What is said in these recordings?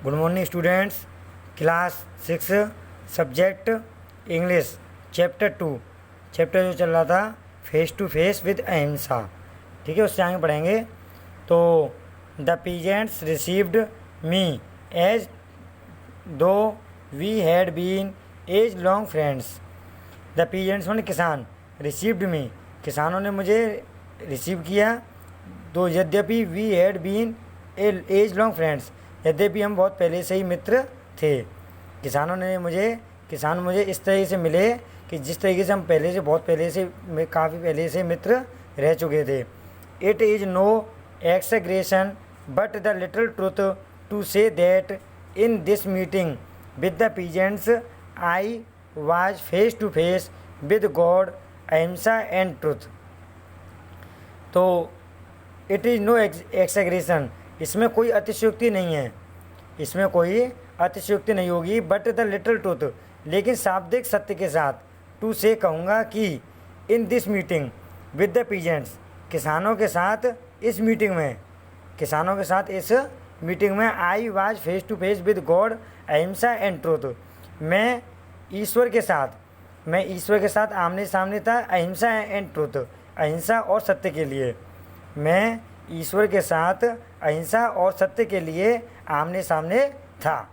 Good morning students. Class 6 subject English chapter 2 chapter जो चल रहा था फेस टू फेस विद अहिंसा, ठीक है, उससे आगे पढ़ेंगे। तो the peasants received me as though we had been as long friends. The peasants माने किसान, रिसीव्ड मी किसानों ने मुझे रिसीव किया, तो यद्यपि we had been as long friends, यद्यपि हम बहुत पहले से ही मित्र थे। किसान मुझे इस तरीके से मिले कि जिस तरीके से हम पहले से काफ़ी पहले से मित्र रह चुके थे। It is no exaggeration but the little truth to say that in this meeting with the peasants I was face to face with God, ahimsa and truth. तो इट इज़ नो एक्सग्रेशन, इसमें कोई अतिशयोक्ति नहीं है, इसमें कोई अतिशयोक्ति नहीं होगी। बट द लिटिल ट्रुथ, लेकिन शाब्दिक सत्य के साथ, टू से कहूँगा कि in this meeting with the peasants, किसानों के साथ इस मीटिंग में I was face to face with God, ahimsa and truth. मैं ईश्वर के साथ आमने सामने था, अहिंसा एंड ट्रुथ, अहिंसा और सत्य के लिए। मैं ईश्वर के साथ अहिंसा और सत्य के लिए आमने सामने था।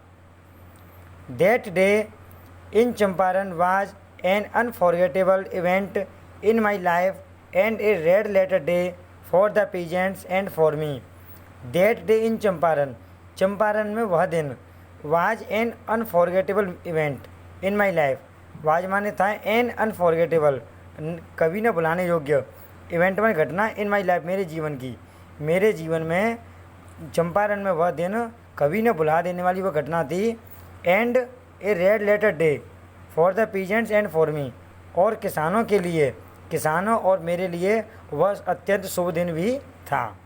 That day in Champaran was an unforgettable event in my life and a red letter day for the peasants and for me. That day in Champaran में वह दिन, was an unforgettable event in my life, was माने था, N unforgettable कभी न भुलाने योग्य, event में घटना, इन माई लाइफ मेरे जीवन में चंपारण में वह दिन कभी न भुला देने वाली वह घटना थी। And a red letter day for the peasants and for me, और किसानों और मेरे लिए वह अत्यंत शुभ दिन भी था।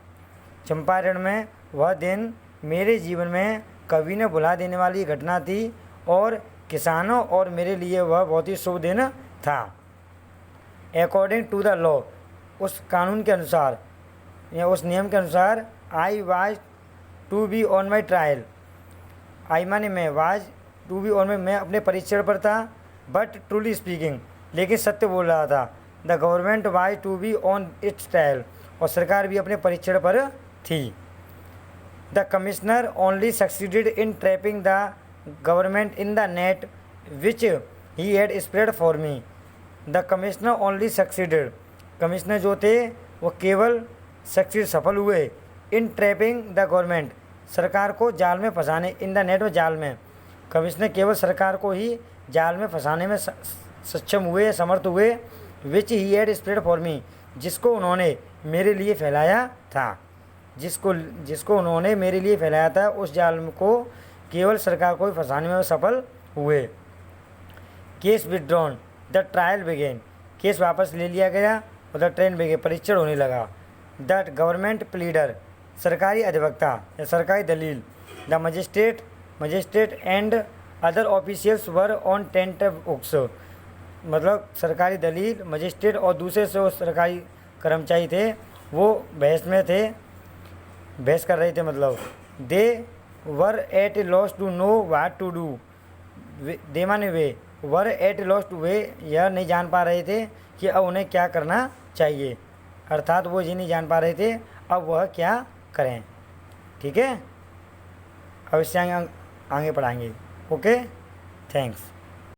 चंपारण में वह दिन मेरे जीवन में कभी न भुला देने वाली घटना थी और किसानों और मेरे लिए वह बहुत ही शुभ दिन था। अकॉर्डिंग टू द लॉ, उस कानून के अनुसार या उस नियम के अनुसार, I was to be on my trial, I माने मैं, was to be on my, मैं अपने परीक्षण पर था। बट ट्रूली स्पीकिंग, लेकिन सत्य बोल रहा था। The government was to be on its trial, और सरकार भी अपने परीक्षण पर थी। The commissioner only succeeded in trapping the government in the net which he had spread for me. The commissioner only succeeded, commissioner जो थे वो केवल सफल हुए, इन ट्रैपिंग द गवर्नमेंट, सरकार को जाल में फंसाने, इन द नेट में जाल में, कमिश्नर केवल सरकार को ही जाल में फंसाने में सक्षम हुए, समर्थ हुए। Which he had spread for me, जिसको उन्होंने मेरे लिए फैलाया था, जिसको उन्होंने मेरे लिए फैलाया था, उस जाल को केवल सरकार को ही फंसाने में सफल हुए। Case withdrawn, the trial began, case वापस ले लिया गया और द ट्रेन बिगेन, परीक्षण होने लगा। द गवर्नमेंट प्लीडर, सरकारी अधिवक्ता या सरकारी दलील, the magistrate and other officials were on tent books, मतलब सरकारी दलील, मजिस्ट्रेट और दूसरे जो सरकारी कर्मचारी थे वो बहस कर रहे थे, मतलब they were at loss to know what to do, they माने वे, वर एट लॉस टू, वे यह नहीं जान पा रहे थे कि अब उन्हें क्या करना चाहिए, अर्थात वो ये नहीं जान पा रहे थे अब वह क्या करें। ठीक है, अब इससे आगे पढ़ाएंगे। Okay, thanks.